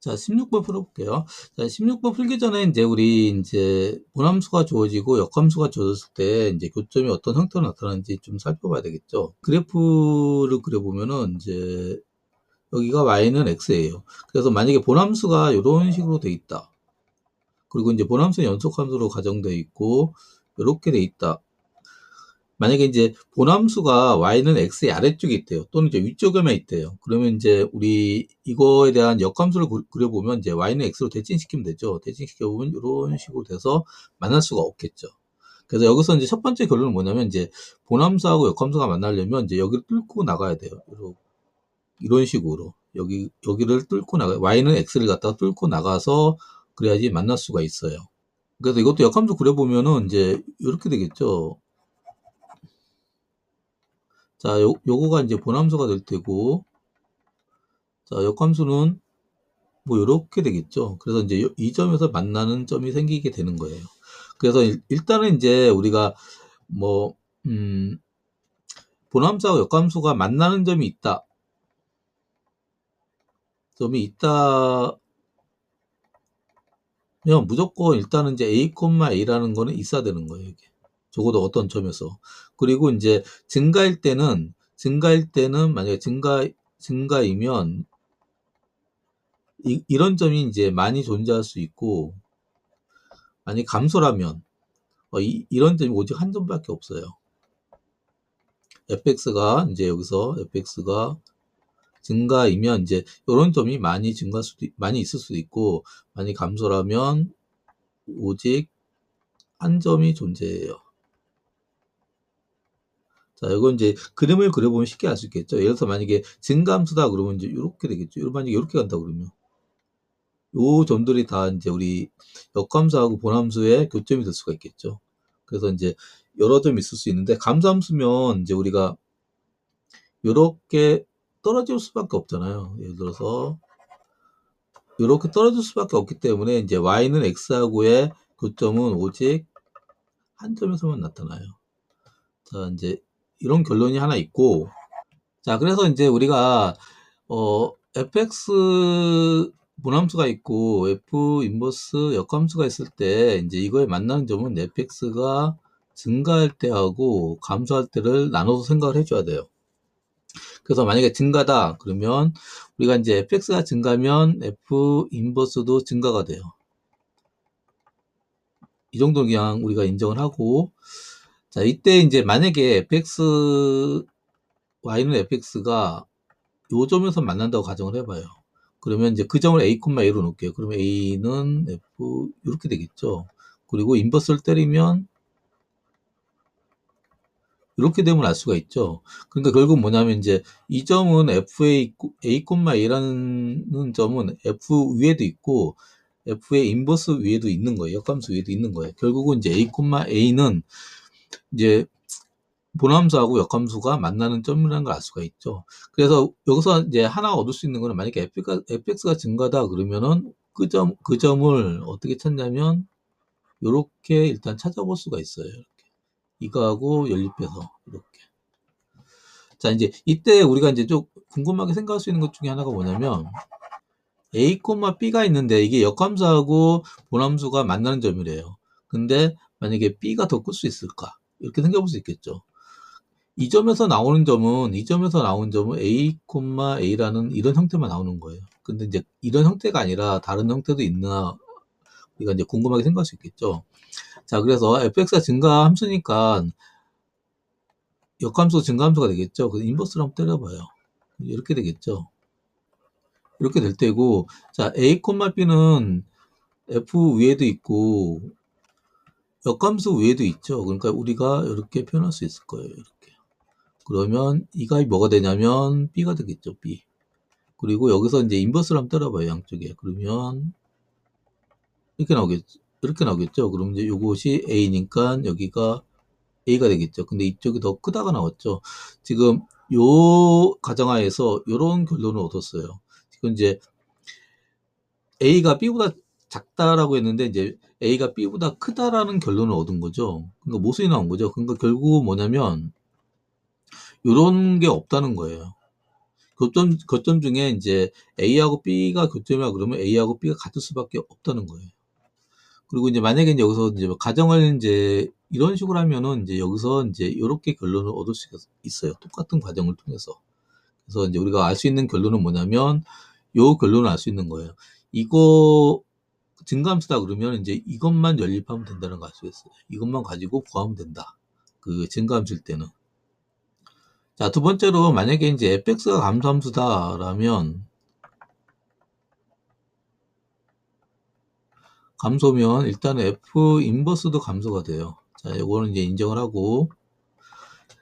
자, 16번 풀어볼게요. 자, 16번 풀기 전에 우리 본함수가 주어지고 역함수가 주어졌을 때 교점이 어떤 형태로 나타나는지 좀 살펴봐야 되겠죠. 그래프를 그려보면은 여기가 y는 x예요. 그래서 만약에 본함수가 이런 식으로 돼 있다. 그리고 본함수는 연속함수로 가정되어 있고 이렇게 돼 있다. 만약에 본함수가 y는 x의 아래쪽에 있대요. 또는 위쪽에만 있대요. 그러면 우리 이거에 대한 역함수를 그려보면 y는 x로 대칭시키면 되죠. 대칭시켜보면 이런 식으로 돼서 만날 수가 없겠죠. 그래서 여기서 첫 번째 결론은 뭐냐면 본함수하고 역함수가 만나려면 여기를 뚫고 나가야 돼요. 이런 식으로 여기를 뚫고 나가 y는 x를 갖다가 뚫고 나가서 그래야지 만날 수가 있어요. 그래서 이것도 역함수 그려보면은 이렇게 되겠죠. 자, 요거가 본함수가 될 테고, 자, 역함수는 뭐 이렇게 되겠죠. 그래서 이 점에서 만나는 점이 생기게 되는 거예요. 그래서 일단은 우리가 뭐 본함수하고 역함수가 만나는 점이 있다. 면 무조건 일단은 a,a라는 거는 있어야 되는 거예요. 이게. 적어도 어떤 점에서. 그리고 증가일 때는 만약에 증가이면 이런 점이 많이 존재할 수 있고, 만약 감소라면 이런 점이 오직 한 점밖에 없어요. fx가 여기서 fx가 증가이면 이런 점이 많이 있을 수도 있고, 만약 감소라면 오직 한 점이 존재해요. 자, 이건 그림을 그려보면 쉽게 알 수 있겠죠. 예를 들어서 만약에 증감수다 그러면 이렇게 되겠죠. 만약에 이렇게 간다 그러면. 요 점들이 다 우리 역함수하고 본함수의 교점이 될 수가 있겠죠. 그래서 여러 점이 있을 수 있는데, 감소함수면 우리가 이렇게 떨어질 수밖에 없잖아요. 예를 들어서 이렇게 떨어질 수밖에 없기 때문에 y는 x하고의 교점은 오직 한 점에서만 나타나요. 자, 이런 결론이 하나 있고, 자, 그래서 우리가 fx 본함수가 있고 f 인버스 역함수가 있을 때 이거에 만나는 점은 fx가 증가할 때하고 감소할 때를 나눠서 생각을 해줘야 돼요. 그래서 만약에 증가다 그러면 우리가 fx가 증가하면 f 인버스도 증가가 돼요. 이 정도는 그냥 우리가 인정을 하고, 자, 이때 만약에 y는 fx가 요 점에서 만난다고 가정을 해봐요. 그러면 그 점을 a,a로 놓을게요. 그러면 a는 f 이렇게 되겠죠. 그리고 인버스를 때리면 이렇게 되면 알 수가 있죠. 그러니까 결국 뭐냐면 이 점은 a,a라는 점은 f 위에도 있고 f의 인버스 위에도 있는 거예요. 역함수 위에도 있는 거예요. 결국은 a,a는 본함수하고 역함수가 만나는 점이라는 걸 알 수가 있죠. 그래서 여기서 하나 얻을 수 있는 거는 만약에 fx가 증가다 그러면은 그 점을 어떻게 찾냐면 이렇게 일단 찾아볼 수가 있어요. 이렇게. 이거하고 연립해서 이렇게. 자, 이때 우리가 좀 궁금하게 생각할 수 있는 것 중에 하나가 뭐냐면 a, b가 있는데 이게 역함수하고 본함수가 만나는 점이래요. 근데 만약에 b가 더 클 수 있을까? 이렇게 생각해 볼 수 있겠죠. 이 점에서 나온 점은 a, a라는 이런 형태만 나오는 거예요. 근데 이런 형태가 아니라 다른 형태도 있나 우리가 궁금하게 생각할 수 있겠죠. 자, 그래서 fx가 증가 함수니까 역함수 증가함수가 되겠죠. 그 인버스를 한번 때려봐요. 이렇게 되겠죠. 이렇게 될 때고, 자, a, b는 f 위에도 있고 역함수 위에도 있죠. 그러니까 우리가 이렇게 표현할 수 있을 거예요. 이렇게. 그러면 이가 뭐가 되냐면 b가 되겠죠. b. 그리고 여기서 인버스를 한번 때려봐요. 양쪽에. 그러면 이렇게 나오겠죠. 그럼 이것이 a니까 여기가 a가 되겠죠. 근데 이쪽이 더 크다가 나왔죠. 지금 요 가정하에서 이런 결론을 얻었어요. 지금 a가 b보다 작다라고 했는데 a가 b보다 크다라는 결론을 얻은 거죠. 그러니까 모순이 나온 거죠. 그러니까 결국 뭐냐면 이런 게 없다는 거예요. 교점 중에 이제 A하고 B가 교점이라 그러면 A하고 B가 같을 수밖에 없다는 거예요. 그리고 이제 만약에 이제 여기서 이제 가정을 이제 이런 식으로 하면은 이제 여기서 이제 이렇게 결론을 얻을 수가 있어요. 똑같은 과정을 통해서. 그래서 이제 우리가 알 수 있는 결론은 뭐냐면 요 결론을 알 수 있는 거예요. 이거 증감수다 그러면 이제 이것만 연립하면 된다는 걸 알 수 있어요. 이것만 가지고 구하면 된다. 그 증감수일 때는. 자, 두 번째로 만약에 이제 fx가 감소함수다라면 감소면 일단은 f 인버스도 감소가 돼요. 자, 요거는 이제 인정을 하고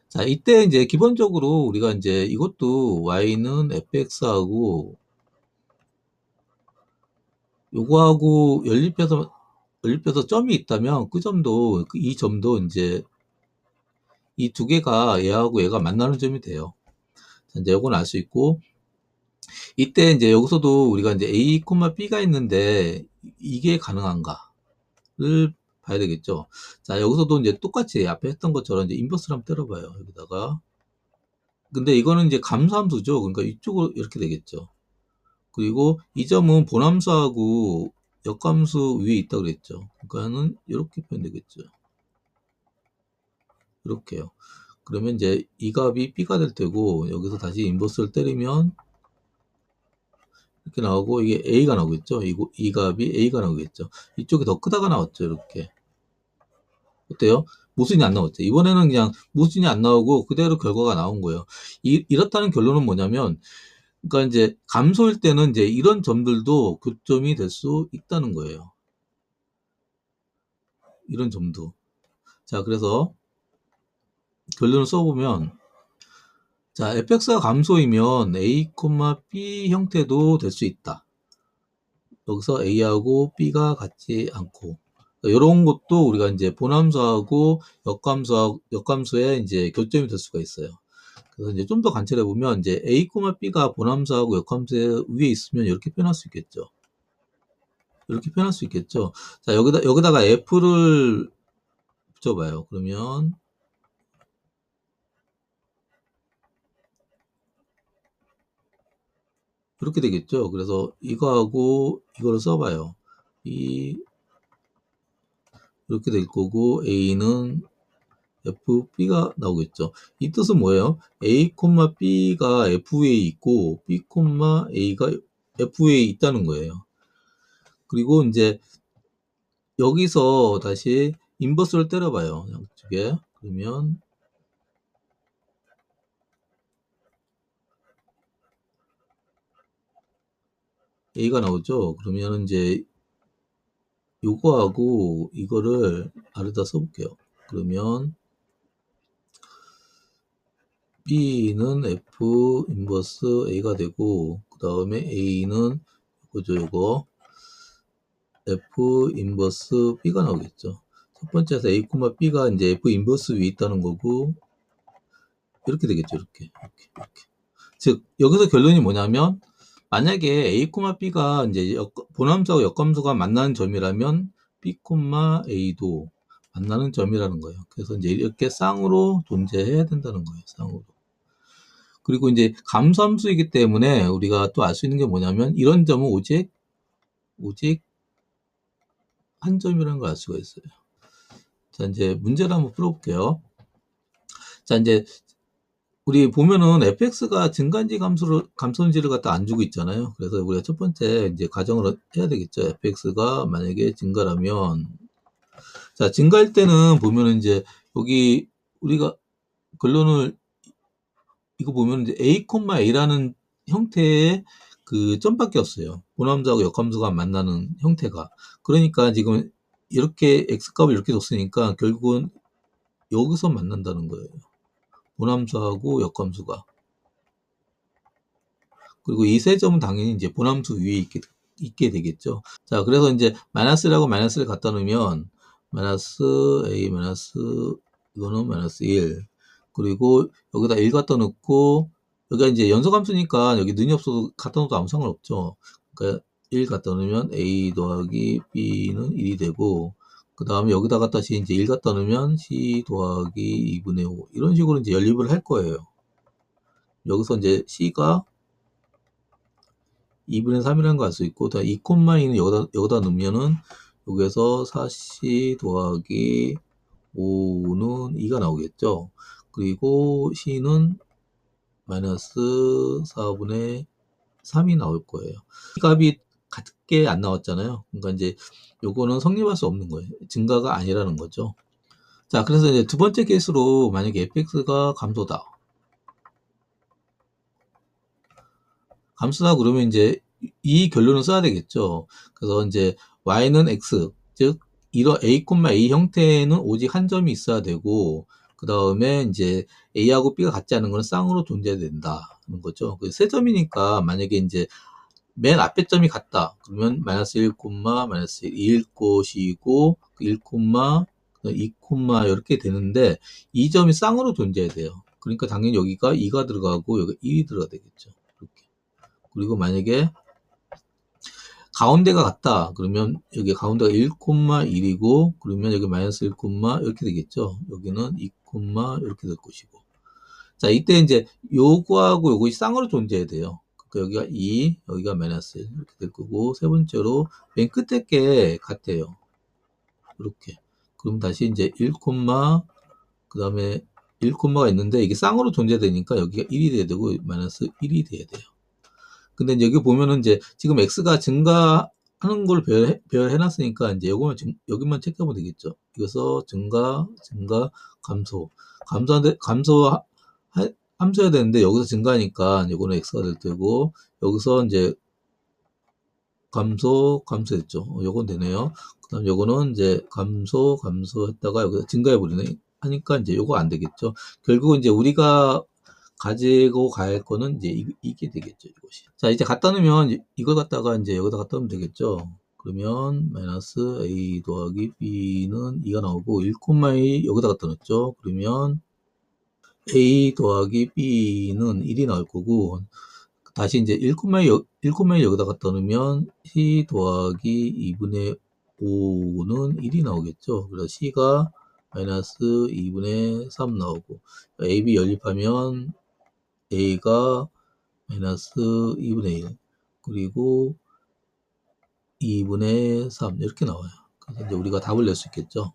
자, 이때 이제 기본적으로 우리가 이제 이것도 y는 fx하고 요거하고 연립해서 점이 있다면 그 점도 이 점도 이제 이 두 개가 얘하고 얘가 만나는 점이 돼요. 자, 이제 요건 알 수 있고 이때 이제 여기서도 우리가 이제 a, b가 있는데 이게 가능한가를 봐야 되겠죠. 자, 여기서도 이제 똑같이 앞에 했던 것처럼 이제 인버스를 한번 때려봐요. 여기다가. 근데 이거는 이제 감소함수죠. 그러니까 이쪽으로 이렇게 되겠죠. 그리고 이 점은 본함수하고 역함수 위에 있다 그랬죠. 그러니까는 이렇게 표현되겠죠. 이렇게요. 그러면 이제 이 값이 b가 될 테고 여기서 다시 인버스를 때리면 이렇게 나오고 이게 a가 나오겠죠. 이 값이 a가 나오겠죠. 이쪽이 더 크다가 나왔죠. 이렇게. 어때요? 모순이 안 나왔죠. 이번에는 그냥 모순이 안 나오고 그대로 결과가 나온 거예요. 이렇다는 결론은 뭐냐면 그러니까 이제 감소일 때는 이제 이런 점들도 교점이 될 수 있다는 거예요. 이런 점도. 자, 그래서 결론을 써보면 자, fx가 감소이면 a, b 형태도 될 수 있다. 여기서 a하고 b가 같지 않고 이런 것도 우리가 이제 본함수하고 역함수의 이제 교점이 될 수가 있어요. 그래서 이제 좀 더 관찰해 보면 이제 a, b가 본함수하고 역함수의 위에 있으면 이렇게 표현할 수 있겠죠. 이렇게 표현할 수 있겠죠. 자, 여기다가 f를 붙여봐요. 그러면 이렇게 되겠죠. 그래서 이거하고 이거를 써봐요. 이렇게 될 거고 a는 fb가 나오겠죠. 이 뜻은 뭐예요? a, b가 f에 있고 b, a가 f에 있다는 거예요. 그리고 이제 여기서 다시 인버스를 때려봐요. 양쪽에. 그러면 a가 나오죠. 그러면 이제 요거하고 이거를 아래다 써볼게요. 그러면 b는 f 인버스 a가 되고 그 다음에 a는 요거 f 인버스 b가 나오겠죠. 첫 번째에서 a, b가 이제 f 인버스 위에 있다는 거고 이렇게 되겠죠. 이렇게. 즉 여기서 결론이 뭐냐면 만약에 a, b가 이제 본함수하고 역함수가 만나는 점이라면 b, a도 만나는 점이라는 거예요. 그래서 이제 이렇게 쌍으로 존재해야 된다는 거예요. 쌍으로. 그리고 이제 감소함수이기 때문에 우리가 또 알 수 있는 게 뭐냐면 이런 점은 오직 한 점이라는 걸 알 수가 있어요. 자, 이제 문제를 한번 풀어볼게요. 자, 이제 우리 보면은 fx가 증가인지 감소인지를 갖다 안 주고 있잖아요. 그래서 우리가 첫 번째 이제 가정을 해야 되겠죠. fx가 만약에 증가라면 자, 증가일 때는 보면은 이제 여기 우리가 결론을 이거 보면 이제 a, a라는 형태의 그 점밖에 없어요. 본함수하고 역함수가 만나는 형태가. 그러니까 지금 이렇게 x값을 이렇게 줬으니까 결국은 여기서 만난다는 거예요. 본함수하고 역함수가. 그리고 이 세 점은 당연히 이제 본함수 위에 있게 되겠죠. 자, 그래서 이제 마이너스라고 마이너스를 갖다 놓으면 마이너스 a 마이너스 이거는 마이너스 1 그리고 여기다 1 갖다 놓고 여기가 이제 연소함수니까 여기 는이 없어도 갖다 놓어도 아무 상관없죠. 그러니까 1 갖다 놓으면 a 더하기 b는 1이 되고 그 다음에 여기다가 다시 이제 1 갖다 놓으면 c 더하기 2분의 5 이런 식으로 이제 연립을 할 거예요. 여기서 이제 c가 2분의 3이라는 거 알 수 있고, 2,2는 여기다 넣으면은 여기에서 4c 더하기 5는 2가 나오겠죠. 그리고 c는 마이너스 4분의 3이 나올 거예요. 이 값이 같게 안 나왔잖아요. 그러니까 이제 요거는 성립할 수 없는 거예요. 증가가 아니라는 거죠. 자, 그래서 이제 두 번째 케이스로 만약에 fx가 감소다. 감소다 그러면 이제 이 결론을 써야 되겠죠. 그래서 이제 y는 x, 즉 이런 a, a 형태는 오직 한 점이 있어야 되고, 그 다음에 이제 a하고 b가 같지 않은 거는 쌍으로 존재해야 된다는 거죠. 세 점이니까 만약에 이제 맨 앞에 점이 같다. 그러면 마이너스 1, 마이너스 1일 것이고 1, 2, 이렇게 되는데 이 점이 쌍으로 존재해야 돼요. 그러니까 당연히 여기가 2가 들어가고 여기 1이 들어가 되겠죠. 이렇게. 그리고 만약에 가운데가 같다. 그러면 여기 가운데가 1, 1이고 그러면 여기 마이너스 1, 이렇게 되겠죠. 여기는 2, 이렇게 될 것이고. 자, 이때 이제 요거하고 요것이 쌍으로 존재해야 돼요. 그러니까 여기가 2, 여기가 마이너스 1 이렇게 될 거고, 세 번째로 맨 끝에 게 같아요. 이렇게. 그럼 다시 이제 1, 그 다음에 1,가 있는데 이게 쌍으로 존재되니까 여기가 1이 돼야 되고 마이너스 1이 돼야 돼요. 근데 이제 여기 보면은 이제 지금 x가 증가하는 걸 배열해 놨으니까 이제 요거만 여기만 체크하면 되겠죠. 이거서 증가, 감소. 함수해야 되는데 여기서 증가하니까 이거는 x가 될 테고 여기서 이제 감소했죠. 요건 되네요. 그다음 요거는 이제 감소했다가 여기서 증가해 버리네. 하니까 이제 요거 안 되겠죠. 결국은 이제 우리가 가지고 갈 거는 이제 이게 되겠죠, 이것이. 자, 이제 갖다 놓으면 이걸 갖다가 이제 여기다 갖다 놓으면 되겠죠. 그러면 마이너스 a 더하기 b는 2가 나오고 1,2 여기다 갖다 놓죠. 그러면 a 더하기 b는 1이 나올 거고 다시 이제 1,1 여기다 갖다 놓으면 c 더하기 2분의 5는 1이 나오겠죠. 그래서 c가 마이너스 2분의 3 나오고 ab 연립하면 a가 마이너스 2분의 1 그리고 2분의 3 이렇게 나와요. 그래서 이제 우리가 답을 낼 수 있겠죠.